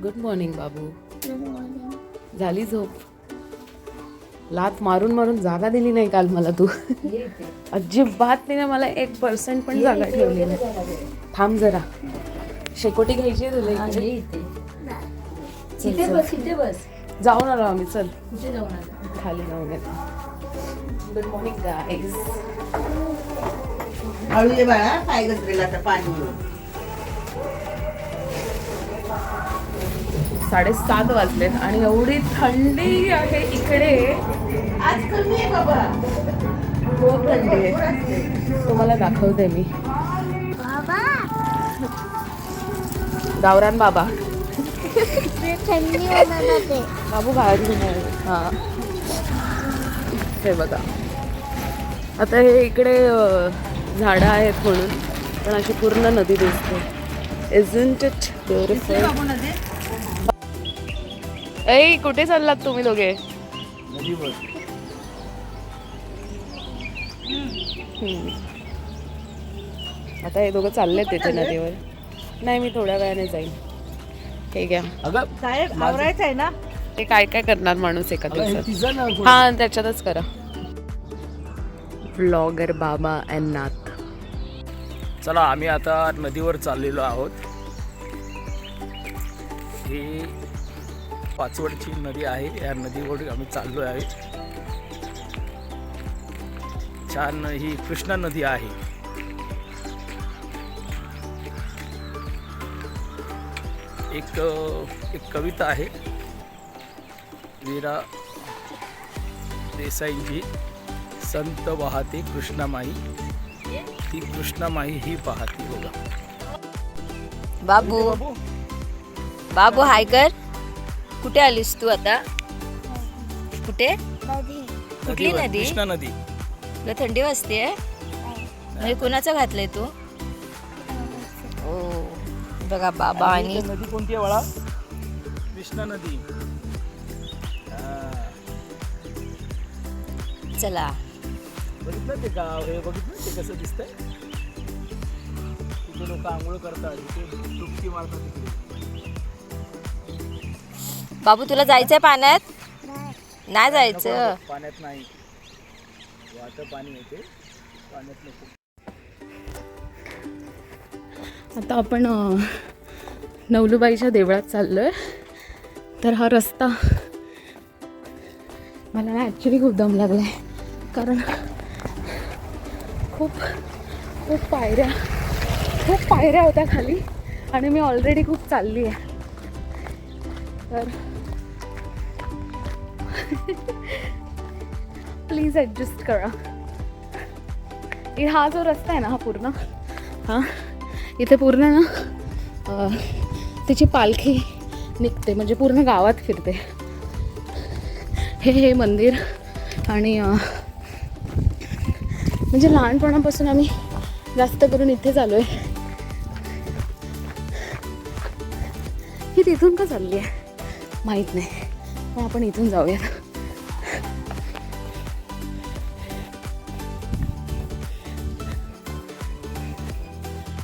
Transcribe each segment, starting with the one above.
Good morning बाबू. झाली झोप? लात मारून मारून जागा दिली नाही काल मला तू. अजिबात तिने मला 1% पण जागा ठेवली नाही. थांब जरा, शेकोटी घ्यायची तुला. इथे बस. जाऊन आलो आम्ही. चल कुठे जाऊन आलो? खाली जाऊन येतो. Good morning guys. हळू ये बाळा, पाय घसरेला तर पाणी. 7:30 वाजलेत आणि एवढी थंडी आहे इकडे. आज कमी आहे बाबा, खूप थंडी आहे. तुम्हाला दाखवते मी. गावरान बाबा. बाबू बाहेर घेऊन आहे. हां, हे बघा. आता हे इकडे झाडं आहेत म्हणून, पण अशी पूर्ण नदी दिसते. Isn't it beautiful? ऐ, कुठे चाललात तुम्ही दोघे? आता हे दोघं चाललेत तिथे नदीवर. नाही, मी थोड्या वेळाने जाईल. ठीक आहे. काय आवरायचं आहे ना? ते काय काय करणार माणूस एका दिवसात. हा, त्याच्यातच करा. व्लॉगर बाबा अँड नाथ. चला, आम्ही आता नदीवर चाललेलो आहोत. ही पाचवडची नदी आहे. या नदीवर आम्ही चाललो आहे. छान ही कृष्णा नदी आहे. एक कविता आहे वीरा देसाईंची. संत वाहते कृष्णामाई, ती कृष्णामाई ही पाहते. बघा. बाबू बाबू हाय कर. कुठे आलीस तू आता? कुठे? कुठली नदी? कृष्णा नदी. तुला थंडी वाजते? म्हणजे कुणाचं घातलंय तू? ओ बघा बाबा. आणि नदी कोणती आहे बाळा? कृष्णा नदी. चला, बघितलं ते गाव? हे बघितलं ते कसं दिसतंय? तिथे लोक आंघोळ करतात, तिथे डुबकी मारतात. तिकडे बाबू तुला जायचंय पाण्यात? नाही जायचं. पाण्यात नाही, वाटं पाणी येते, पाण्यात नको. आता आपण नवलूबाईच्या देवळात चाललोय. तर हा रस्ता मला ना ॲक्च्युली खूप दम लागलाय, कारण खूप पायऱ्या होत्या खाली आणि मी ऑलरेडी खूप चालली आहे. तर प्लीज ॲडजस्ट करा. हा जो रस्ता आहे ना, हा पूर्ण, हा इथे पूर्ण ना तिची पालखी निघते, म्हणजे पूर्ण गावात फिरते. हे मंदिर. आणि म्हणजे लहानपणापासून आम्ही जास्त करून इथेच आलो आहे. ही तिथून का चालली आहे माहीत नाही, पण आपण इथून जाऊयात.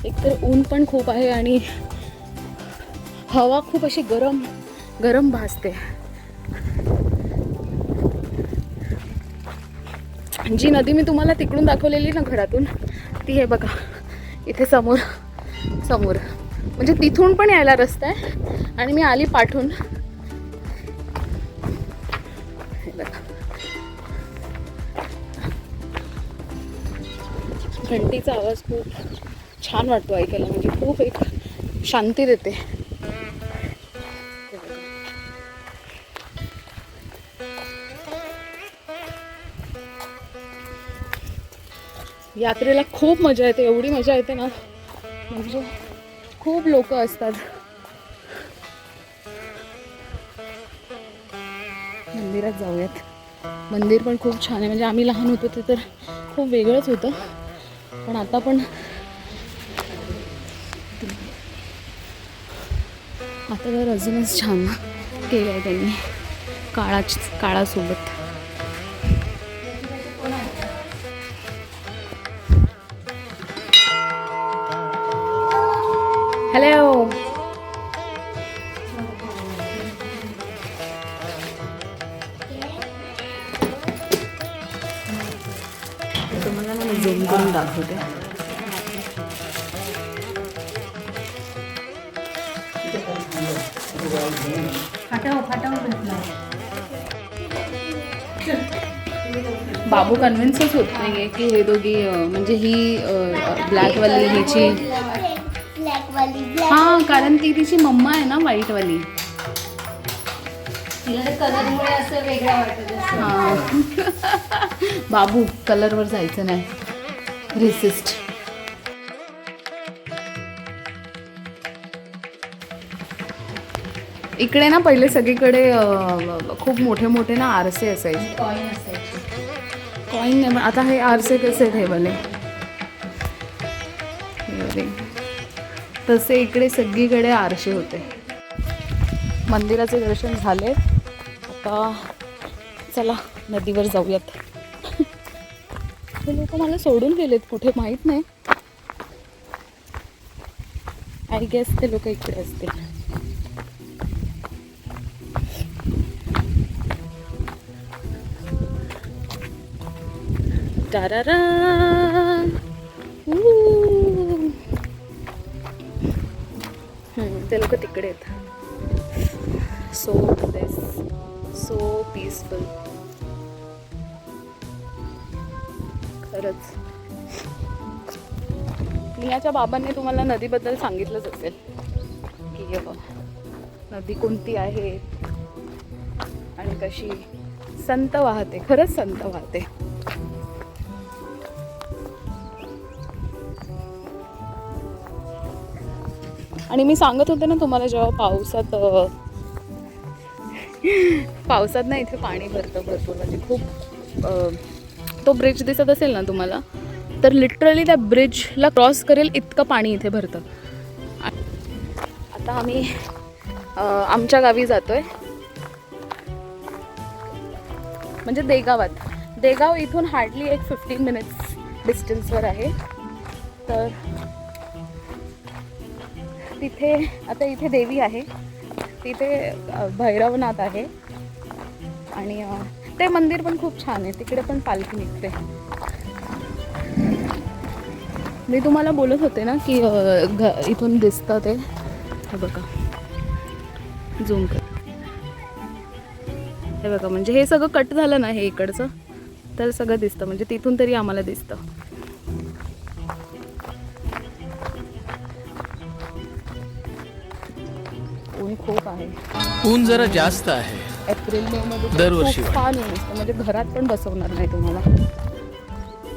एकतर ऊन पण खूप आहे आणि हवा खूप अशी गरम भासते. जी नदी मी तुम्हाला तिकडून दाखवलेली ना घरातून, ती हे बघा इथे समोर म्हणजे तिथून पण यायला रस्ता आहे. आणि मी आली पाठून. हे बघा, घंटीचा आवाज खूप छान वाटतो ऐकायला, म्हणजे खूप एक शांती देते. यात्रेला खूप मजा येते, एवढी मजा येते ना, म्हणजे खूप लोक असतात. मंदिरात जाऊयात. मंदिर पण खूप छान आहे. म्हणजे आम्ही लहान होतो ते तर खूप वेगळंच होतं, पण आता पण तर अजूनच छान केलं आहे त्यांनी काळासोबत. हॅलो. तुम्हाला ना मी झूम करून दाखवते. बाबू कन्व्हिन्सच होत नाहीये की हे दोघी म्हणजे ही ब्लॅकवाली ह्याची. हा, कारण ती तिची मम्मा आहे ना व्हाईटवाली. कलरमुळे असं वेगळं वाटत. हा. बाबू कलरवर जायचं नाही. रेसिस्ट. इकडे ना पहिले सगळीकडे खूप मोठे मोठे ना आरसे असायचे. कॉईन असायची. कॉईन नाही, पण आता हे आरसे कसे ठेवले तसे इकडे सगळीकडे आरसे होते. मंदिराचे दर्शन झाले. आता चला नदीवर जाऊयात. हे लोक मला सोडून गेलेत कुठे माहीत नाही. आय गेस ते लोक इकडे असतील. टारारा. ते लोक तिकडे आहेत. सो पीसफुल खरंच. मियाच्या बाबांनी तुम्हाला नदीबद्दल सांगितलंच असेल की नदी कोणती आहे आणि कशी संत वाहते. खरंच संत वाहते. आणि मी सांगत होते ना तुम्हाला, जेव्हा पावसात ना इथे पाणी भरतं भरपूर, म्हणजे खूप. तो ब्रिज दिसत असेल ना तुम्हाला, तर लिटरली त्या ब्रिजला क्रॉस करेल इतकं पाणी इथे भरतं. आता आम्ही आमच्या गावी जातोय, म्हणजे देगावात. देगाव इथून हार्डली एक 15 मिनिट्स डिस्टन्सवर आहे. तर तिथे आता इथे देवी आहे, तिथे भैरवनाथ आहे आणि ते मंदिर पण खूप छान आहे. तिकडे पण पालखी निघते. मी तुम्हाला बोलत होते ना की इथून दिसतं ते. हे बघा, झूम कर. हे बघा, म्हणजे हे सगळं कट झालं ना हे इकडचं, तर सगळं दिसतं. म्हणजे तिथून तरी आम्हाला दिसतं. ऊन खूप आहे. ऊन जरा जास्त आहे. एप्रिल मे मध्ये दरवर्षी खूप छान ऊन असतं. म्हणजे घरात पण बसवणार नाही तुम्हाला.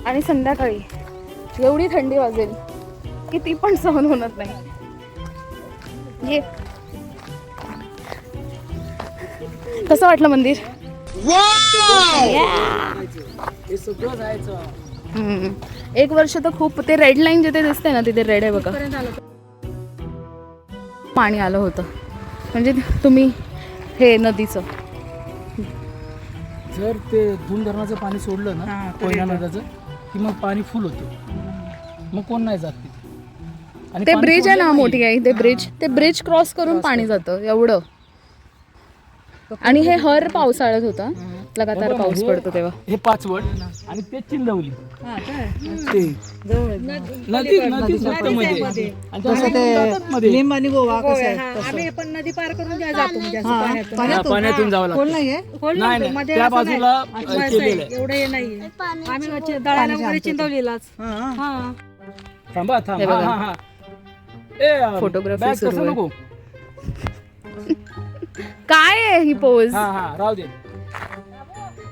आणि संध्याकाळी एवढी थंडी वाजेल की ती पण सहन होणार नाही. ये, कसं वाटलं मंदिर? एक वर्ष तर खूप. ते रेड लाईन जिथे दिसते ना तिथे रेड आहे बघा, पाणी आलं होतं. म्हणजे तुम्ही हे नदीचं जर ते धूम धरणाचं पाणी सोडलं ना कोयना नद्याचं, की मग पाणी फुल होतं. मग कोण नाही जात तिथे. आणि ते पाणी ब्रिज आहे ना, सोडलं मोठी आहे ते ब्रिज क्रॉस करून पाणी जातं एवढं. आणि हे हर पावसाळ्यात होता, लगातार बघा ना, पाऊस पडतो तेव्हा. हे पाचवड आणि ते चिंदवली. ते नदीच फक्त मध्ये. आणि जसं ते मध्ये लिंब आणि गोवा कसं आहे आम्ही पण नदी पार करून जातो म्हणजे असं पाण्यातून. पाण्यातून जावं खोल लागतं. नाहीये. खोल नाही, नव्हतं, नाही, मध्ये त्या असं नाही. बाजूला असं आहे, केलेलं आहे. एवढं हे नाहीये. आम्ही दळायला वगैरे चिंतवलेलाच. हा. थांबा हे बघा. ए फोटोग्राफी बॅग सुरू कसं आहे. नको. काय आहे ही पोज? हा राहू दे.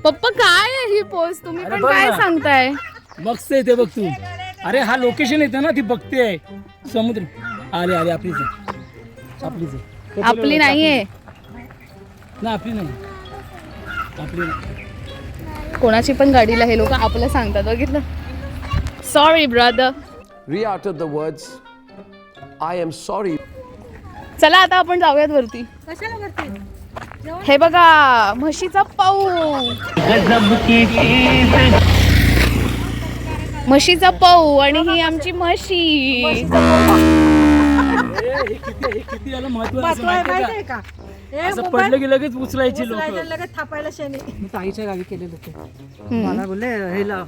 पप्पा काय आहे ही पोज? तुम्ही अरे पण बघ काय ना. सांगताय? मस्त आहे ते, बघ तू. अरे हा लोकेशन येतं ना, ती बघते आहे समुद्र. आले आपलीच आहे. आपली नाहीये. ना आपली नाही. कोणाची पण गाडीला हे लोक आपलं सांगतात, बघितलं? Sorry brother. Ria uttered the words, I am sorry. चला आता आपण जाऊयात वरती. कशाला वरती? हे बघा, म्हशीचा पाऊ. म्हशीचा पाऊ आणि ही आमची म्हशी. किती याला महत्व आहे असं महत्व आहे माहितीये माहितीये का? का हे असं मोबाईल पडलं की लगेच उचलायची लोक उचलायला लगेच थापायला शेणी. मी ताईच्या गावी केलेलं ते मला बोलले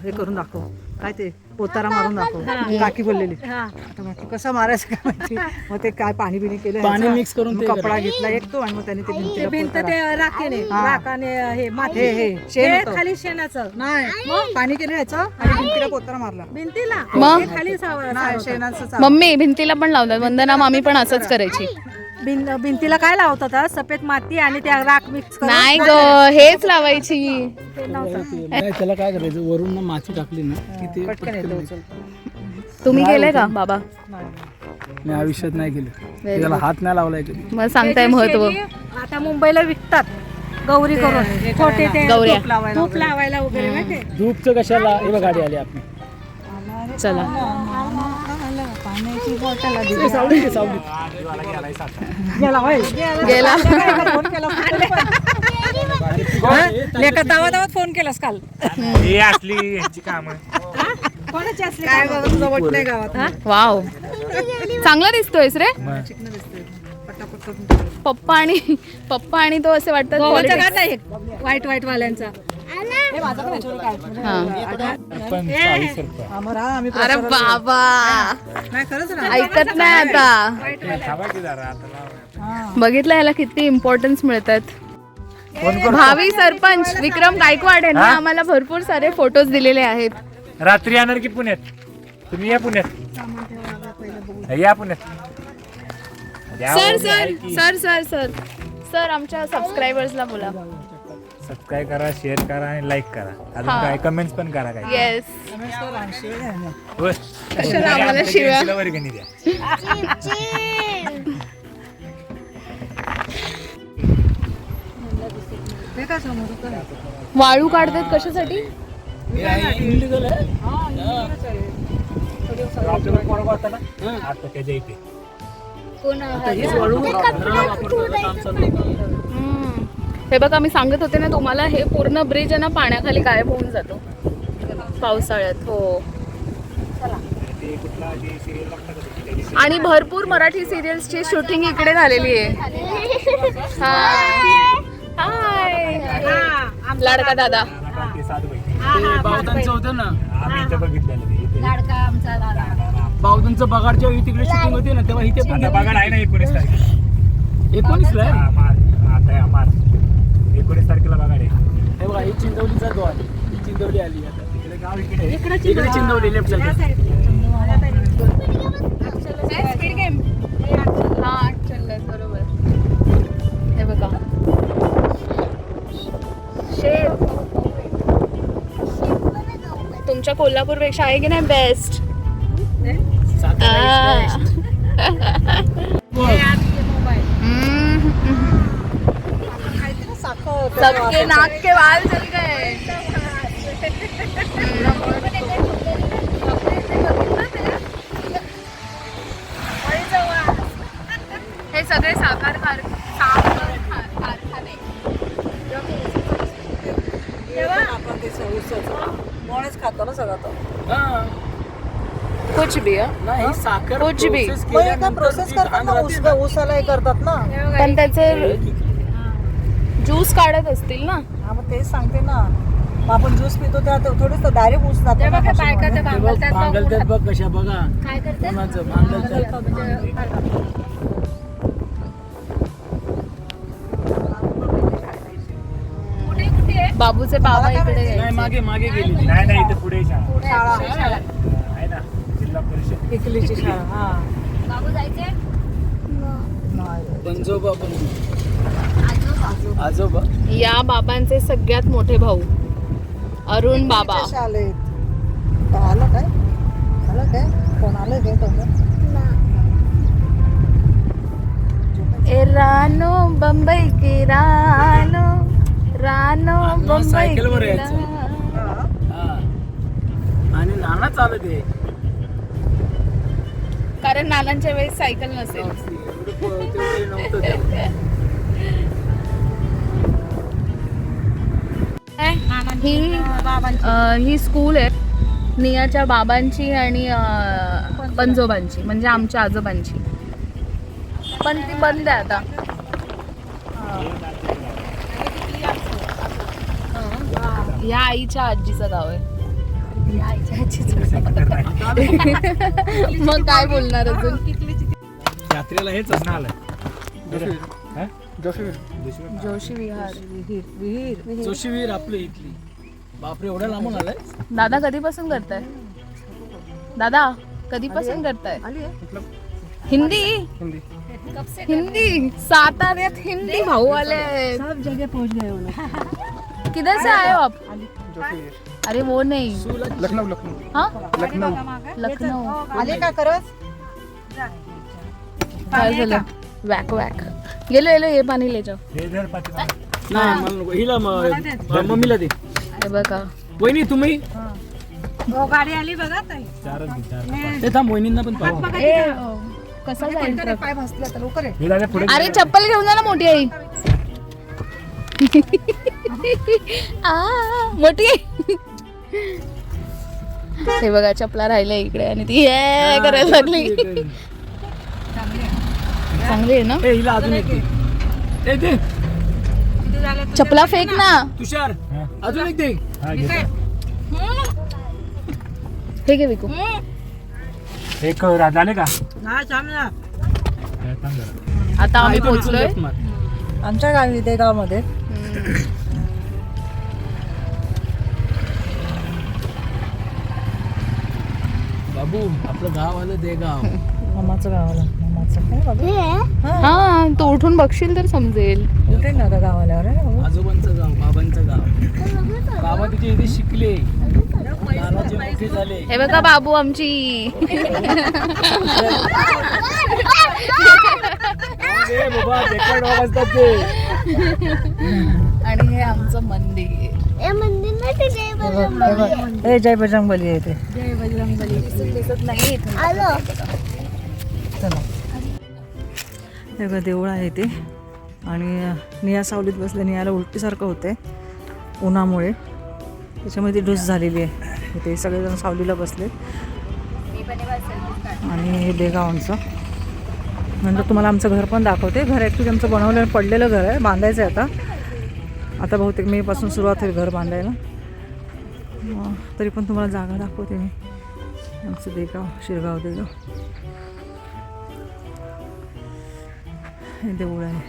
हे करून दाखव काय ते पोतारा मारून दाखव काकी बोललेली हा. आता म्हटलं कसं मारायचं काय माहिती मग ते काय पाणी बिणी केलं पाणी ह्याचं. mix करून मग ते कपडा घेतला एक तो आणि मग त्याने ते ते भिंतीला भिंत पोतारा. ते राखेने राखाने हे माती हे शेण हे होतं. खाली शेणाचं नाही पाणी केलं ह्याचं आणि भिंतीला पोतारा मारला भिंतीला मग? हे खाली नाही शेणाचं मम्मी भिंतीला पण लावतात. वंदना मामी पण असंच करायची. भिंतीला काय लावतात हा? सफेद माती आणि त्या राख मिक्स करून नाही ग हेच लावायची. ते लावतात. नाही, त्याला काय करायचं वरून ना माती टाकली ना की ते पटकन येतं पटकन उचलतं. तुम्ही केलंय का बाबा? मी आयुष्यात नाही केलं त्याला हात नाही लावलाय कधी. मला सांगताय महत्व. शेणी आता मुंबईला विकतात गौरी करून छोटे ते गौऱ्या. धूप लावायला वगैरे माहितीये? धूपचं कशाला हे बघ गाडी आली आपली चला पाण्याची बॉटल आली. ते सावलीत आहे, सावलीत. गेला. फोन केला लेका दावा दावात फोन केलास काल ही असली ह्यांची काम कोणाची असली काय बघा तुझा वट नाही गावात वाव चांगला दिसतोयस रे. पटापट करून पप्पा आणि तो असे वाटतात गोवाचा politics. गाणं आहे व्हाईट व्हाईट वाल्यांचा. हा. आम्हाला आम्ही अरे बाबा नाही खरंच ना ऐकत नाही आता. बघितलं याला किती इम्पॉर्टन्स मिळतात. भावी सरपंच विक्रम गायकवाड यांनी आम्हाला भरपूर सारे फोटोज दिलेले आहेत. रात्री येणार की पुण्यात तुम्ही या पुण्यात या पुण्यात sir sir sir sir sir sir आमच्या सबस्क्रायबर्सला बोला. सबस्क्राईब करा शेअर करा आणि लाईक करा अजून हा. काय कमेंट्स पण करा काय येस. होय. कशाला आम्हाला शिव्या? तिला वर्गणी द्या वाळू काढतात कशासाठी? इल्लीगल आहे. आपल्याला पोरगा होता ना आता त्याच्या इथे आता हीच वाळू घराला वापरतो काम चालू आहे. हे बघा मी सांगत होते ना तुम्हाला हे पूर्ण ब्रिज आहे ना पाण्याखाली गायब होऊन जातो पावसाळ्यात. हो आणि भरपूर मराठी सिरियल्सची शूटिंग इकडे झालेली आहे. हाय लाडका दादा. ते साधू बाई ते बावदांचं होतं ना आम्ही इथं बघितलेलं ते इथे. बावदांचं बगाडच्या वेळी तिकडे शूटिंग होते ना तेव्हा इथे पण आता बघा आहे ना 19 तारखेला 19 ला आहे. हा, आता मार्च 19 तारखेला बघा रे हे बघा ही चिंचवलीचा द्वार ही चिंचवली आली आता तिकडे गाव इकडे इकडे Chinchwali left side. Speed game. हा चल बरोबर. हे बघा शेत तुमच्या कोल्हापूरपेक्षा आहे की नाही बेस्ट. सबके नाक के बाल चल गए. हे सगळे साखर कारखाने. आपण ते मोळच खातो ना सगळं तो हा. कुछ भी है. नाही साखर कुछ भी. process मग एका केल्यानंतर प्रोसेस ती करतात घाण ना राहते ना. ऊसाला हे करतात ना पण त्याचे ज्यूस काढत असतील ना. हा मग तेच सांगते ना मग आपण ज्यूस पितो त्या थोडीच डायरेक्ट ऊस जातो ना बायका मशीनमध्ये. ते ते बघ भांगलतात बघ. भांगलतात बघ कशा बघा काय करतात? कोणाचं भांगलतात. बाबूचे बाबा इकडे नाही मागे मागे गेली नाही नाही इथे पुढे शाळा शाळा आहे ना जिल्हा परिषद इकलीची शाळा हा बाबू जायचे नाही. पंजोबा आजोबा या बाबांचे सगळ्यात मोठे भाऊ अरुण बाबा. इकलीच्या शाळेत आलं काय कोण आलं काय तुम्ही ए रानो बंबई की रानो रानो अण्णा बंबई सायकलवर की यायचं. रानो. हा. आणि नाना चालत आहे कारण नानांच्या वेळेस सायकल नसेल. तेवढे नव्हतं तेव्हा. ही स्कूल आहे नियाच्या बाबांची आणि पंजोबांची म्हणजे आमच्या आजोबांची. पण ती बंद आहे आता. या आईच्या आजीचं गाव आहे. मग काय बोलणार अजून. यात्रेला हेच असणार जोशी विहार. जोशी विहीर आपली इथली. बापरे, एवढ्या लांबून आलाय. दादा कधीपासून करताय? दादा कधीपासून करताय? हिंदी हिंदी साताऱ्यात हिंदी भाऊ आले. सब जगह पहुंच गए वो लोग. किधर से आए हो आप? अरे वो नहीं. लखनऊ. हाँ लखनऊ. आले का करत काय झालं? वॅक वॅक. गेलो गेलो हे पाणी ले जाओ. नाही मला नको. हिला मम्मीला दे. हे बघा वहिनी तुम्ही हो, गाडी आली बघा ताई. ते थांब, वहिनींना पण पाहू. कसा जाईल ट्रक? पाय भासला तर लवकर आहे. अरे चप्पल घेऊन जा ना मोठी आई. मोठी आई. हे बघा चपला राहिल्या इकडे आणि ती हे करायला लागली. चांगली आहे ना. ए, हिला अजून एक दे. ए, दे. चपला फेक ना. तुषार अजून एक दे. हे घे विकू. एक झाले का हा छान ना. आता आम्ही पोहोचलोय. आमच्या गावी ते गावामध्ये बाबू आपलं गाव आलं ते गाव. मामाचं गावाला. मामाचं काय बाबू? हा तू उठून बघशील तर समजेल. कुठे ना आता गाव आल्यावर आहे बाबू. आजोबांचं गाव, बाबांचं गाव. बाबा तिथे इथे शिकले, नानाचे मोठे झाले. हे बघा बाबू आमची. ए बाबा, रेकॉर्ड वाजतात ते. आणि हे आमचं मंदिर. ए जय बजरंगबली आहे ते. जय बजरंगबली. दिसत नाही इथून. चला हे बघा देऊळ आहे ते. आणि निया सावलीत बसले. नियाला उलटीसारखं होते उन्हामुळे, त्याच्यामुळे ती डोस झालेली आहे. ते सगळेजण सावलीला बसले. आणि हे देगाव आमचं. नंतर तुम्हाला आमचं घर पण दाखवते. घर ॲक्च्युली आमचं बनवलेलं पडलेलं घर आहे, बांधायचं आहे आता. आता बहुतेक मेपासून सुरुवात होईल घर बांधायला. तरी पण तुम्हाला जागा दाखवते मी. आमचं देगाव, शिरगाव देगाव. हे देऊळ आहे.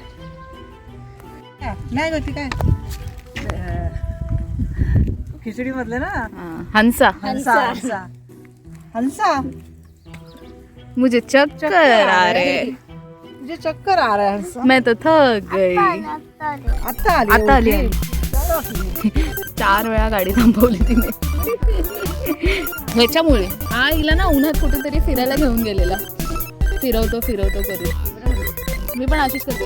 नाही होती काय खिचडी मधले ना. हंसा. हंसा हंसा हंसा. मुझे चक्कर आ रहे. मुझे चक्कर आ रहा है हंसा. मैं तो थक गई. आता आली. 4 वेळा गाडी थांबवली तिने. ह्याच्यामुळे हा हिला ना उन्हात कुठेतरी फिरायला घेऊन गेलेला. फिरवतो करून. मी पण अशीच करते.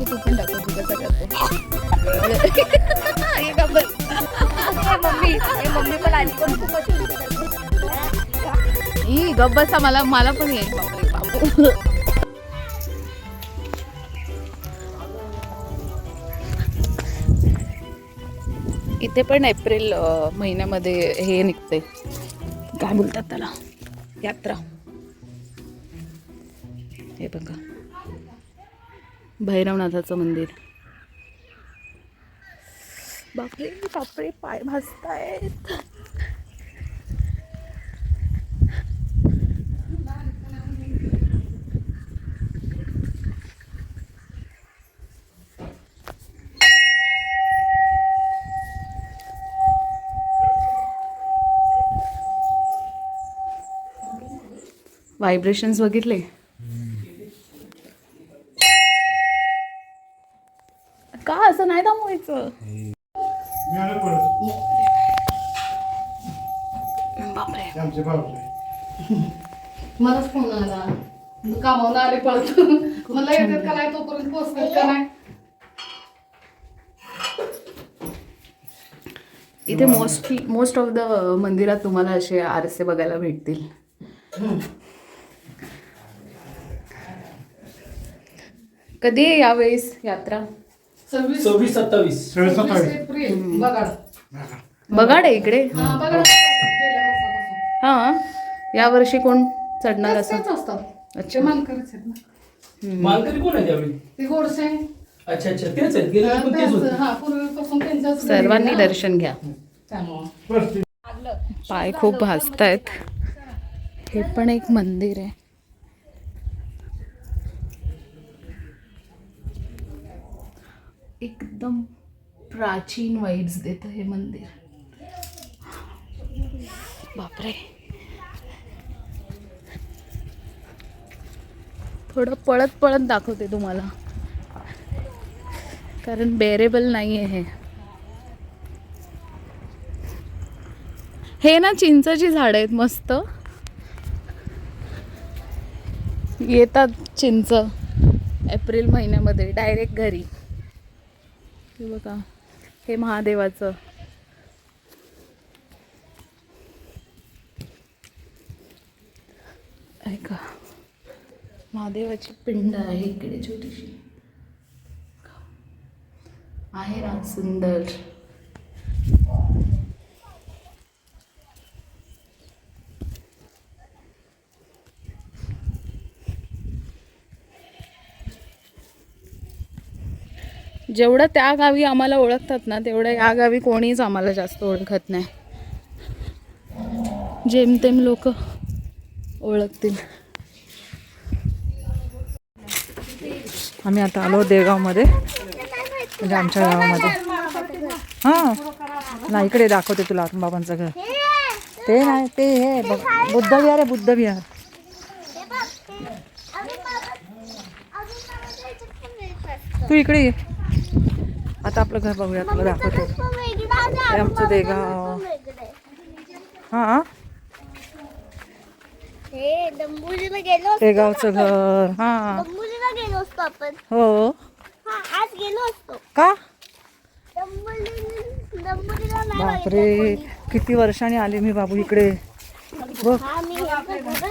तू पण दाखव तू कसं करते. मम्मी पण आली पण ही गप्प बसा. मला पण येईल. बापरे बापू. इथे पण एप्रिल महिन्यामध्ये हे निघते, काय बोलतात त्याला, यात्रा. हे बघा भैरवनाथाचं मंदिर. बापरे बापरे पाय भाजतायत. व्हायब्रेशन्स बघितले. का असं नाही थांबवायचं. मलाच फोन आला. कामावून आले पळत. मला येतात का नाही तोपर्यंत पोहोचतात का नाही. इथे मोस्ट ऑफ द मंदिरात तुम्हाला असे आरसे बघायला भेटतील. कधी आहे यावेळेस यात्रा? 26-27 बगाड आहे इकडे. हा या वर्षी कोण चढणार असं? अच्छा मालकरी कोण आहे त्यावेळी ते गोडसे अच्छा अच्छा तेच आहेत गेले पण तेच होते हा पूर्वीपासून त्यांच्याच सर्वांनी दर्शन घ्या. त्यामुळं पाय खूप भाजतायत. हे पण एक मंदिर आहे. एकदम प्राचीन वाइब्स देतं हे मंदिर. बापरे, थोडं पळत पळत दाखवते तुम्हाला, कारण बेरेबल नाही आहे हे ना. चिंचेची झाडं आहेत मस्त, येतात चिंच एप्रिल महिन्यामध्ये डायरेक्ट घरी. हे बघा, हे महादेवाचं ऐका, महादेवाची पिंड आहे इकडे छोटीशी, आहे ना सुंदर. जेवढं त्या गावी आम्हाला ओळखतात ना, तेवढं या गावी कोणीच आम्हाला जास्त ओळखत नाही. जेमतेम लोक ओळखतील. आम्ही आता आलो देगावमध्ये, म्हणजे आमच्या गावामध्ये. हां ना, इकडे दाखवते तुला बाबांचं घर. ते नाही, ते हे बुद्ध विहार आहे, बुद्ध विहार. तू इकडे ये. आता आपलं घर बघूया, तुला दाखवतो. हे आमचं देगाव. हां, देगावचं घर. हां गेलो असतो आपण. हो आज गेलो असतो का? दंबोलीला नाही बापरे, किती वर्षांनी आले मी बाबू इकडे. बघ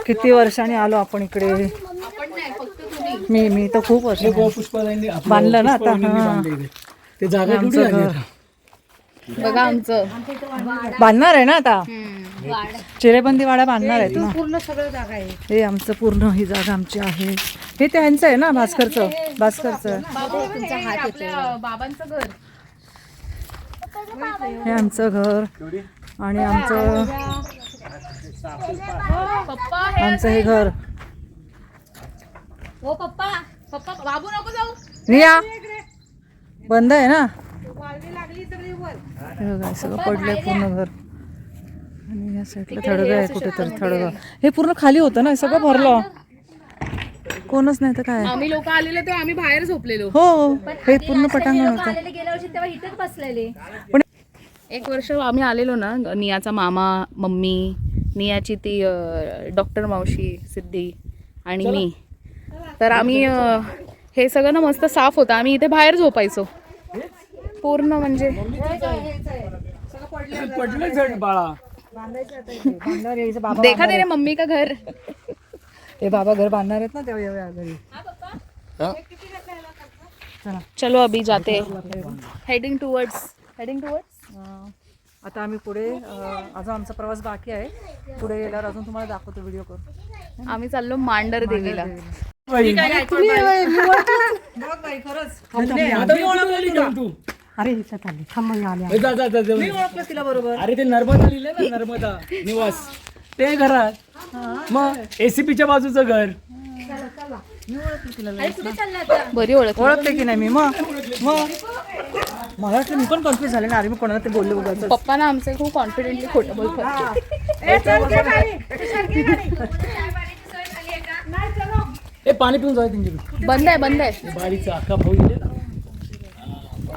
किती वर्षांनी आलो आपण इकडे. मी तर खूप वर्ष पुष्पाताईंनी बांधलं ना आता. हां, ते जागा आमचं कुठे घर आली? बघा आमचं बांधणार आहे ना आता. चिरेबंदी वाडा बांधणार आहेत ना. पूर्ण सगळं जागा आहे. हे आमचं पूर्ण, ही जागा आमची आहे. हे त्यांचं आहे ना, भास्करचं. आपल्या बाबांचं घर. हे आमचं घर आणि आमचं हे घर. हो पप्पा, पप्पा बाबू नको जाऊ. निया बंद आहे ना. वाळवी लागली सगळी वर. हे बघा, सगळं पडलंय पूर्ण घर. आणि या साईडला थडगं आहे कुठेतरी. थडगं हे पूर्ण खाली होतं ना, सगळं भरलं, कोणच नाही तर काय. आम्ही लोक आलेले तेव्हा आम्ही बाहेर झोपलेलो. हो, हे पूर्ण पटांगण होतं. गेल्या वर्षी तेव्हा इथेच बसलेले. एक वर्ष आम्ही आलेलो ना, नियाचा मामा, मम्मी, नियाची ती डॉक्टर मावशी सिद्धी आणि मी. तर आम्ही हे सगळं ना मस्त साफ होतं. आम्ही इथे बाहेर झोपायचो पूर्ण, म्हणजे पडलं झड बाळा. देखा दे रे मम्मी का घर. हे बाबा घर बांधणार आहेत ना, तेव्हा येऊया घरी. चलो अभी जाते, हेडिंग टुवर्ड्स. आता आम्ही पुढे, अजून आमचा प्रवास बाकी आहे. पुढे गेल्यावर अजून तुम्हाला दाखवतो व्हिडिओ करून. आम्ही चाललो मांडर देवीला. अरे ह्याच्यात आली, थांबून आल्या. तिला बरोबर. अरे ते नर्मदा लिहिले ना, नर्मदा निवास, ते घरात. मग एसीपीच्या बाजूचं घर. बरी ओळखते की नाही मी. मग मला वाटलं, मी पण कन्फ्युज झाले ना. अरे मी कोणाला ते बोलले बघायचं. पप्पा ना आमचे खूप कॉन्फिडेंटली खोटं बोलतात. हे पाणी पिऊन जाऊ त्यांच्याकडे. बंद आहे बारीचा अख्खा भाऊ इथे ना.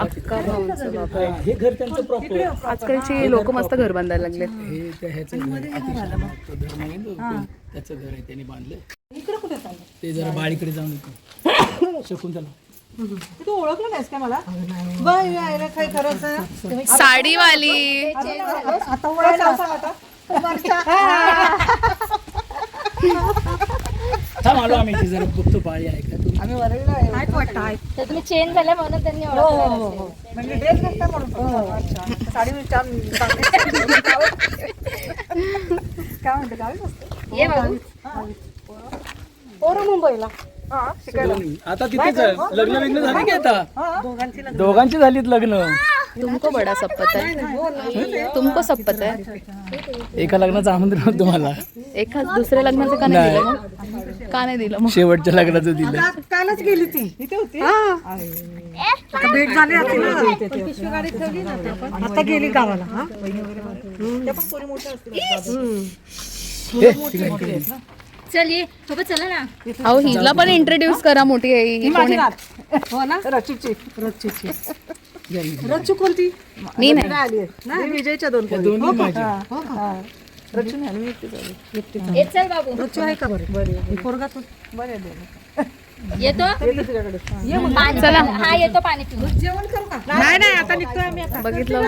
अक्का भाऊंचं बाबा. हे घर त्यांचं प्रॉपर. आजकालची लोक मस्त घर बांधायला लागलेत. हे त्या ह्याचं घर, घर नाही ना, त्याचं घर आहे, त्यांनी बांधलं. ते जरा बाळीकडे जाऊन येतो शकून त्याला. तू ओळखलं नाहीस का मला? बाय यायला काय करायचं. साडीवाली. आता ओळखलं. थांब आलो आम्ही. ते जरा बघतो बाळी आहे का. आम्ही वरळीला आहे. तर तुम्ही चेंज झाल्या म्हणून त्यांनी ओळखलं. म्हणजे ड्रेस घातला म्हणून. अच्छा, साडी छान चांगली. काय म्हणते, गावीच असते. ये बाबू. पोरं मुंबईला आता तिथेच आहे. लग्न बिग्न झाली की आता दोघांची झालीत लग्न. तुमको बडा सप्पत आहे, तुमको सप्पत आहे. एका लग्नाचं आमंत्रण होतं तुम्हाला, एका दुसऱ्या लग्नाचं का नाही दिलं मग? का नाही दिलं मग? शेवटच्या लग्नाचं दिलं. कालच गेली ती इथे होती. आता भेट झाली आता आता गेली गावाला. चल ये सोबत चला ना. अहो हिला पण इंट्रोड्यूस करा, मोठी आहे ही. कोण आहे? हो ना, रचूची रचू कोणती? मी नाही. आली नाही, विजयच्या दोन पोरी. दोन्ही माझ्या. रचू नाही, मी एकटीच आली. ये चल बाबू. रचू आहे का बरं? बरं पोरगा तू बरं आहे. येतो तुझ्याकडे पाणी चला. हा येतो पाणी पिऊ. जेवण करू का? नाही नाही, आता निघतोय आम्ही आता. बघितलं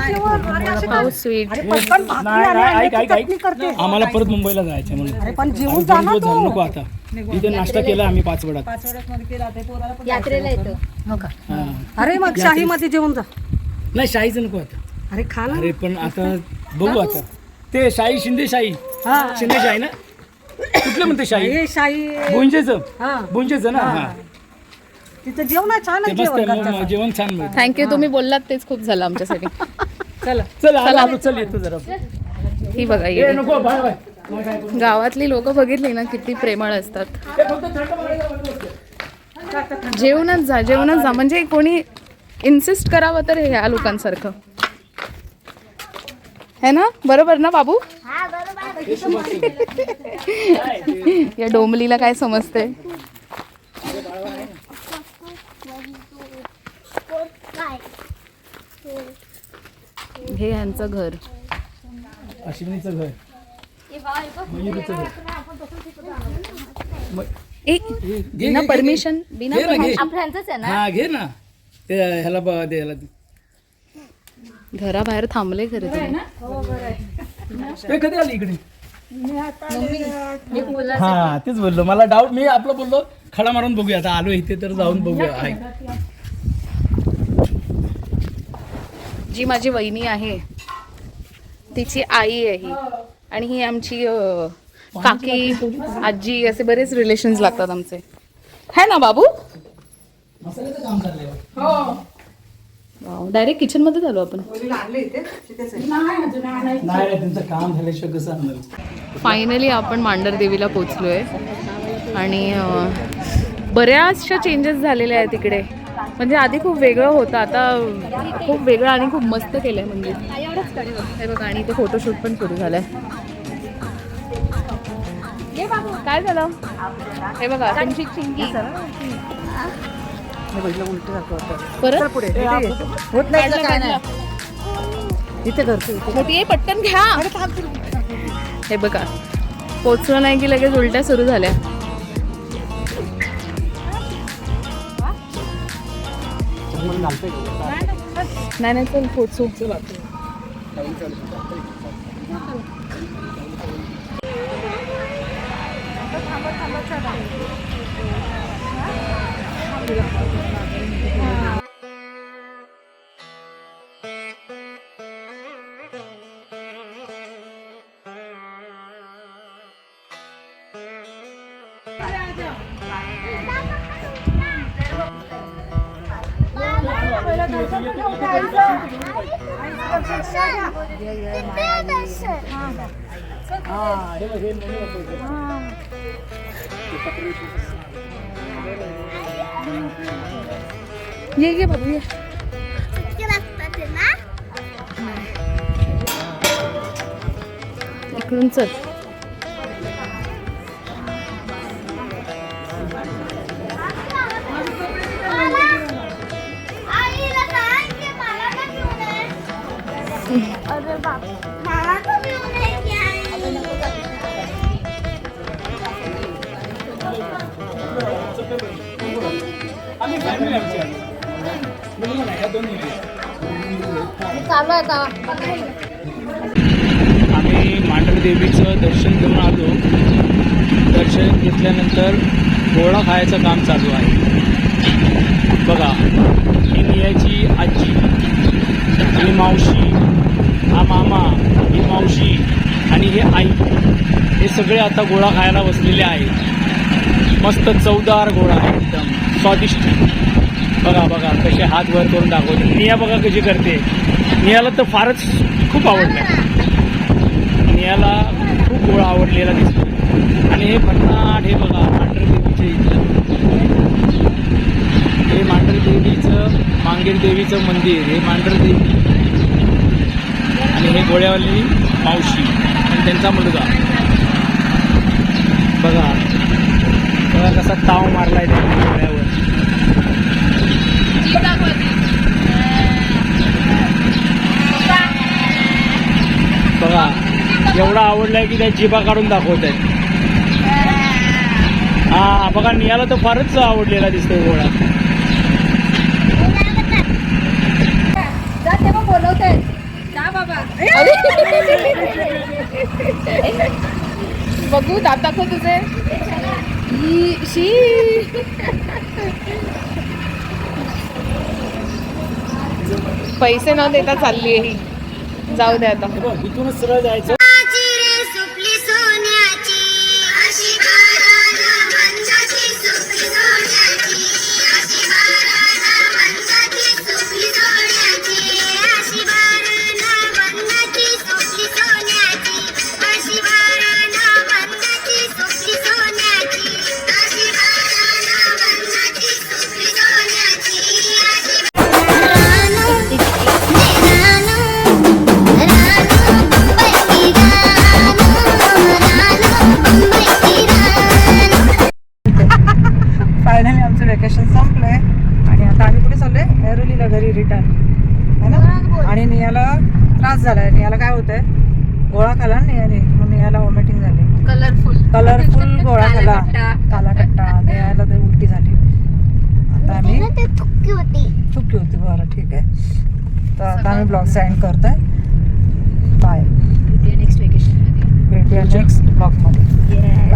हाऊ स्वीट. पटकन भाकरी नाही, आणि नाही, ऐक, अंड्याची ऐक, ऐक. चटणी करते. आम्हाला परत मुंबईला जायचं म्हणून. अरे पण जेवून अरे जा दोन ना दिवस झाले, तू. नको आता. इथे नाश्ता केला आम्ही 5 वडात. यात्रेला येतो. हो का? हा. अरे मग शाहीमध्ये जेवून जा. नाही शाहीचं नको आता. अरे खा ना. अरे पण आता बघू आता. ते शाही शिंदे शाही शिंदे शाही ना, कुठलं म्हणते शाही? हे शाही बुंजेचं हा बुंजेचं ना. हा तिथं जेवण आहे, छान ते आहे मस्त जेवण आहे, करतात. जेवण छान मिळतं. थँक्यू, तुम्ही बोललात तेच खूप झालं आमच्यासाठी. चला चल आलो, चल येतो जरा. ही बघा ए, येडी. नको बाय बाय. गावातली लोक बघितली ना किती प्रेमळ असतात. ते फक्त थंड पाण्याला बसते. जेवणच जा म्हणजे कोणी इन्सिस्ट करावं तर हे या लोकांसारखं है ना. बरोबर ना बाबू? हा बरोबर. या डोंबलीला काय समजते? काय हे यांचं घर. अश्विनीचं घर, मयुरीचं घर. बिना परमिशन बिना घे ना, घे. आपल्याच आहे ना. हा घे ना. ते ह्याला दे ह्याला. घराबाहेर थांबले खरे तुम्ही. ते कधी आली इकडे? हा तेच बोललो, मला डाऊट. मी आपलं बोललो खडा मारून बघूया, आता आलो इथे तर जाऊन बघूया. आहे जी माझी वहिनी आहे तिची आई आहे ही, आणि ही आमची काकी आजी, असे बरेच रिलेशन्स लागतात आमचे, है ना बाबू? मसाल्याचं काम चाललंय. डायरेक्ट किचन मध्ये झालो आपण. नाही त्यांचं काम झाल्याशिवाय कसं आणणार. फायनली आपण मांढर देवीला पोचलोय आणि बऱ्याचशा चेंजेस झालेल्या आहेत इकडे. म्हणजे आधी खूप वेगळं होतं, आता खूप वेगळं आणि खूप मस्त केलंय मंदिर. हे बघा, आणि इथे फोटोशूट पण सुरू झालंय. काय झालं? हे बघा तुमची चिंकी परत पुढे होत नाही तर काय नाही. इथे घरचं मोठी आहे, पटकन घ्या. हे बघा, पोचलं नाही की लगेच उलट्या सुरू झाल्या. नाही चल पोचू. ये बाबू ये. इकडून चल. अरे बाप, मला तर घेऊन ये की आई. आम्ही फॅमिली आमची आहे. मुलगा नाही, ह्या दोन्ही आहेत. चालू आहे का? आम्ही मांढर देवीचं दर्शन घेऊन आलो. दर्शन घेतल्यानंतर गोळा खायचं काम चालू आहे. बघा, ही नियाची आजी, ही मावशी, हा मामा, ही मावशी आणि हे आई, हे सगळे आता गोळा खायला बसलेले आहेत. मस्त चवदार गोळा आहे एकदम स्वादिष्ट. बघा बघा कसे हात वर करून दाखवते. निया बघा कशी करते. नियाला तर फारच खूप आवडलं. नियाला खूप गोळा आवडलेला दिसतो. आणि हे भन्नाट हे बघा मांढरदेवीचे इथलं हे मांढरदेवीचं मांगेर देवीचं मंदिर हे मांढरदेवी आणि हे गोळ्यावाली मावशी आणि त्यांचा मुलगा. बघा बघा कसा ताव मारलाय त्यांनी गोळ्यावर. बघा एवढा आवडलाय की त्या जिभा काढून दाखवत आहेत. हा बघा नियाला तर फारच आवडलेला दिसतोय गोळा. बघू दात दाखव तुझे. पैसे न देता चालली आहे ही. जाऊ दे आता. इथूनच सरळ जायचं. सुपली सोन्याची अशी बाराला मंचाची सुपली सोन्याची अशी बाराला मंचाची सुपली सोन्याची अशी बाराला मंचाची सुपली सोन्याची अशी बाराला मंचाची सुपली सोन्याची अशी बाराला मंचाची सुपली सोन्याची अशी फायनली आमचं वेकेशन संपलंय आणि आता आम्ही कुठे चाललोय? ऐरोलीला घरी रिटर्न है ना. आणि नियाला त्रास झालाय. नियाला काय होतंय? गोळा खाला ना नियाने, म्हणून नियाला वॉमिटिंग झाली. कलरफुल गोळा खाला, काला कट्टा. नियाला ते उलटी झाली. आता आम्ही ते थुक्की होती. चुकी होती. बरं ठीक आहे. तर आता आम्ही ब्लॉग सेंड करतोय. बाय. भेटूया नेक्स्ट ब्लॉगमध्ये.